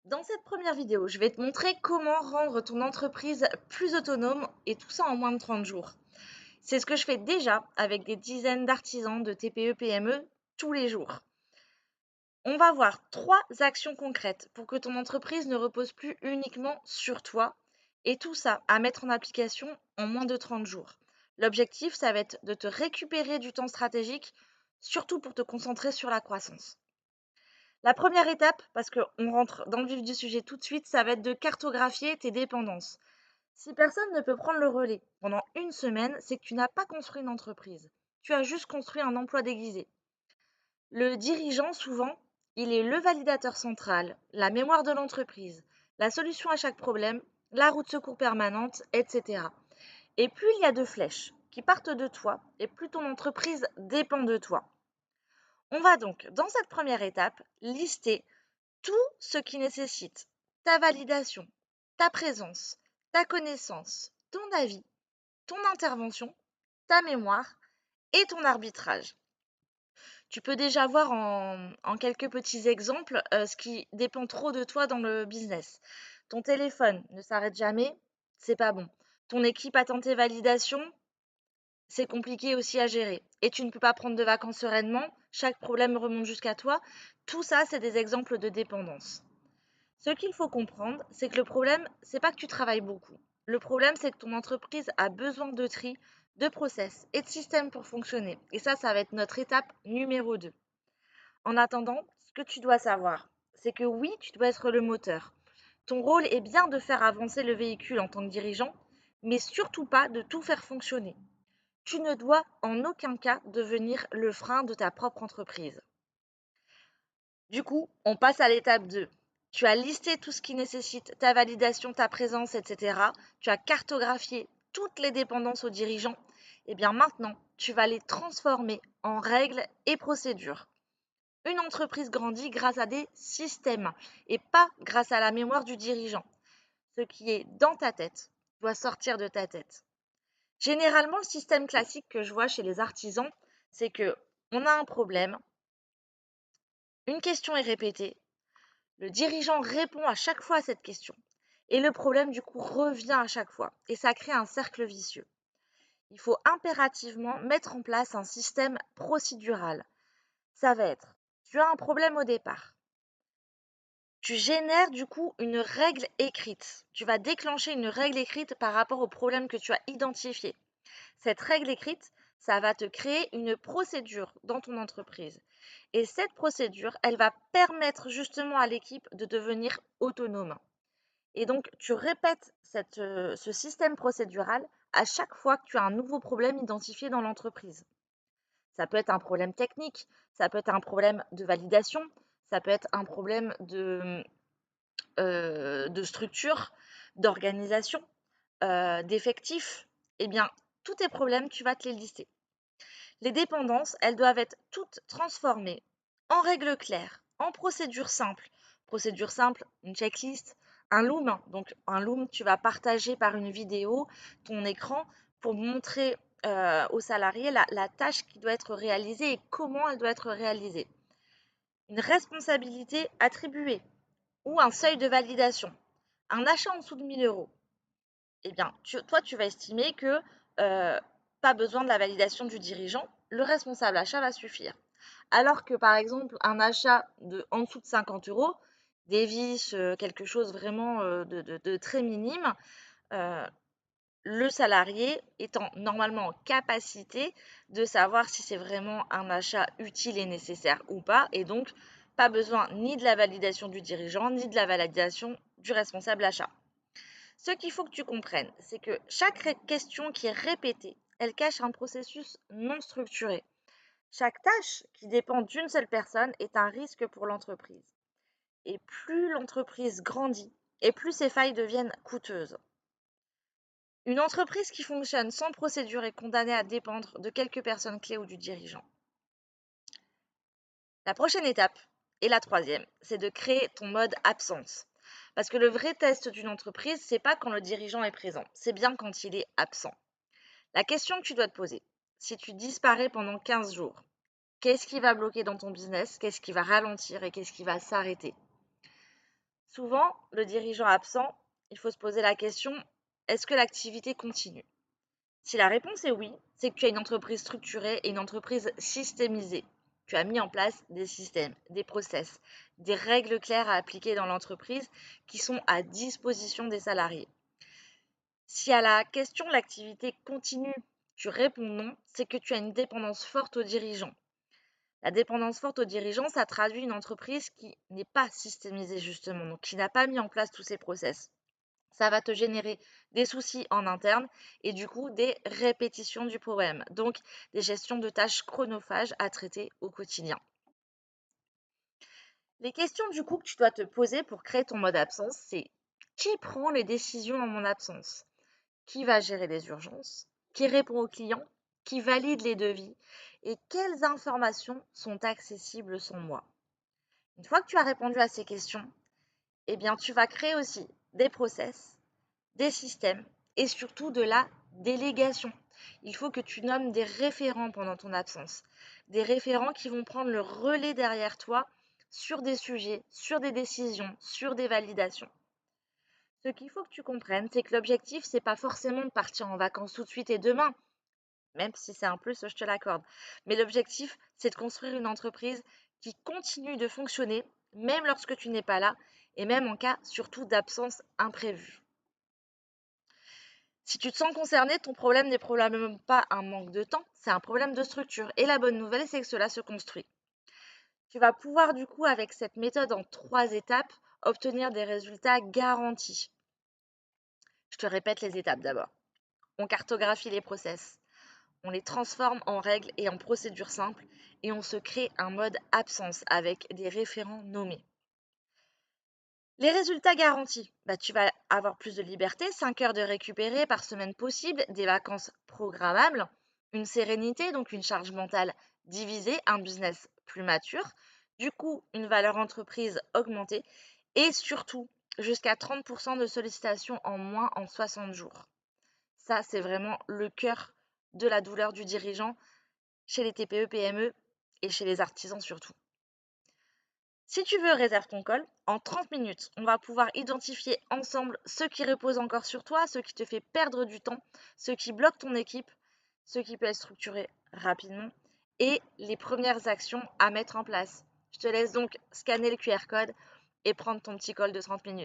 Dans cette première vidéo, je vais te montrer comment rendre ton entreprise plus autonome et tout ça en moins de 30 jours. C'est ce que je fais déjà avec des dizaines d'artisans de TPE-PME tous les jours. On va voir 3 actions concrètes pour que ton entreprise ne repose plus uniquement sur toi et tout ça à mettre en application en moins de 30 jours. L'objectif, ça va être de te récupérer du temps stratégique, surtout pour te concentrer sur la croissance. La première étape, parce qu'on rentre dans le vif du sujet tout de suite, ça va être de cartographier tes dépendances. Si personne ne peut prendre le relais pendant une semaine, c'est que tu n'as pas construit une entreprise. Tu as juste construit un emploi déguisé. Le dirigeant, souvent, il est le validateur central, la mémoire de l'entreprise, la solution à chaque problème, la roue de secours permanente, etc. Et plus il y a de flèches qui partent de toi, et plus ton entreprise dépend de toi. On va donc, dans cette première étape, lister tout ce qui nécessite ta validation, ta présence, ta connaissance, ton avis, ton intervention, ta mémoire et ton arbitrage. Tu peux déjà voir en quelques petits exemples ce qui dépend trop de toi dans le business. Ton téléphone ne s'arrête jamais, c'est pas bon. Ton équipe attend tes validations, c'est compliqué aussi à gérer. Et tu ne peux pas prendre de vacances sereinement, chaque problème remonte jusqu'à toi. Tout ça, c'est des exemples de dépendance. Ce qu'il faut comprendre, c'est que le problème, c'est pas que tu travailles beaucoup. Le problème, c'est que ton entreprise a besoin de tri, de process et de systèmes pour fonctionner. Et ça va être notre étape numéro 2. En attendant, ce que tu dois savoir, c'est que oui, tu dois être le moteur. Ton rôle est bien de faire avancer le véhicule en tant que dirigeant, mais surtout pas de tout faire fonctionner. Tu ne dois en aucun cas devenir le frein de ta propre entreprise. Du coup, on passe à l'étape 2. Tu as listé tout ce qui nécessite ta validation, ta présence, etc. Tu as cartographié toutes les dépendances aux dirigeants. Et bien maintenant, tu vas les transformer en règles et procédures. Une entreprise grandit grâce à des systèmes et pas grâce à la mémoire du dirigeant. Ce qui est dans ta tête doit sortir de ta tête. Généralement, le système classique que je vois chez les artisans, c'est que on a un problème, une question est répétée, le dirigeant répond à chaque fois à cette question. Et le problème, du coup, revient à chaque fois. Et ça crée un cercle vicieux. Il faut impérativement mettre en place un système procédural. Ça va être, tu as un problème au départ. Tu génères du coup une règle écrite. Tu vas déclencher une règle écrite par rapport au problème que tu as identifié. Cette règle écrite, ça va te créer une procédure dans ton entreprise. Et cette procédure, elle va permettre justement à l'équipe de devenir autonome. Et donc, tu répètes ce système procédural à chaque fois que tu as un nouveau problème identifié dans l'entreprise. Ça peut être un problème technique, ça peut être un problème de validation, ça peut être un problème de structure, d'organisation, d'effectifs. Eh bien, tous tes problèmes, tu vas te les lister. Les dépendances, elles doivent être toutes transformées en règles claires, en procédures simples. Procédure simple, une checklist, un loom. Donc, un loom, tu vas partager par une vidéo ton écran pour montrer aux salariés la tâche qui doit être réalisée et comment elle doit être réalisée. Une responsabilité attribuée ou un seuil de validation. Un achat en dessous de 1 000 €. Eh bien, toi, tu vas estimer que pas besoin de la validation du dirigeant, le responsable achat va suffire. Alors que, par exemple, un achat en dessous de 50 €, des vis, quelque chose vraiment de très minime, euh, le salarié étant normalement en capacité de savoir si c'est vraiment un achat utile et nécessaire ou pas, et donc pas besoin ni de la validation du dirigeant, ni de la validation du responsable achat. Ce qu'il faut que tu comprennes, c'est que chaque question qui est répétée, elle cache un processus non structuré. Chaque tâche qui dépend d'une seule personne est un risque pour l'entreprise. Et plus l'entreprise grandit, et plus ses failles deviennent coûteuses. Une entreprise qui fonctionne sans procédure est condamnée à dépendre de quelques personnes clés ou du dirigeant. La prochaine étape, et la troisième, c'est de créer ton mode absence. Parce que le vrai test d'une entreprise, c'est pas quand le dirigeant est présent, c'est bien quand il est absent. La question que tu dois te poser, si tu disparais pendant 15 jours, qu'est-ce qui va bloquer dans ton business? Qu'est-ce qui va ralentir et qu'est-ce qui va s'arrêter? Souvent, le dirigeant absent, il faut se poser la question, est-ce que l'activité continue? Si la réponse est oui, c'est que tu as une entreprise structurée et une entreprise systémisée. Tu as mis en place des systèmes, des process, des règles claires à appliquer dans l'entreprise qui sont à disposition des salariés. Si à la question l'activité continue, tu réponds non, c'est que tu as une dépendance forte aux dirigeants. La dépendance forte aux dirigeants, ça traduit une entreprise qui n'est pas systémisée justement, donc qui n'a pas mis en place tous ces process. Ça va te générer des soucis en interne et du coup des répétitions du problème, donc des gestions de tâches chronophages à traiter au quotidien. Les questions du coup que tu dois te poser pour créer ton mode absence, c'est qui prend les décisions en mon absence? Qui va gérer les urgences? Qui répond aux clients? Qui valide les devis? Et quelles informations sont accessibles sans moi? Une fois que tu as répondu à ces questions, eh bien, tu vas créer aussi des process, des systèmes et surtout de la délégation. Il faut que tu nommes des référents pendant ton absence, des référents qui vont prendre le relais derrière toi sur des sujets, sur des décisions, sur des validations. Ce qu'il faut que tu comprennes, c'est que l'objectif, c'est pas forcément de partir en vacances tout de suite et demain, même si c'est un plus, je te l'accorde. Mais l'objectif, c'est de construire une entreprise qui continue de fonctionner, même lorsque tu n'es pas là, et même en cas surtout d'absence imprévue. Si tu te sens concerné, ton problème n'est probablement pas un manque de temps, c'est un problème de structure. Et la bonne nouvelle, c'est que cela se construit. Tu vas pouvoir du coup, avec cette méthode en 3 étapes, obtenir des résultats garantis. Je te répète les étapes d'abord. On cartographie les process, on les transforme en règles et en procédures simples et on se crée un mode absence avec des référents nommés. Les résultats garantis, tu vas avoir plus de liberté, 5 heures de récupéré par semaine possible, des vacances programmables, une sérénité, donc une charge mentale divisée, un business plus mature, du coup une valeur entreprise augmentée et surtout jusqu'à 30% de sollicitations en moins en 60 jours. Ça, c'est vraiment le cœur de la douleur du dirigeant chez les TPE, PME et chez les artisans surtout. Si tu veux, réserve ton call. En 30 minutes, on va pouvoir identifier ensemble ce qui repose encore sur toi, ce qui te fait perdre du temps, ce qui bloque ton équipe, ce qui peut être structuré rapidement et les premières actions à mettre en place. Je te laisse donc scanner le QR code et prendre ton petit call de 30 minutes.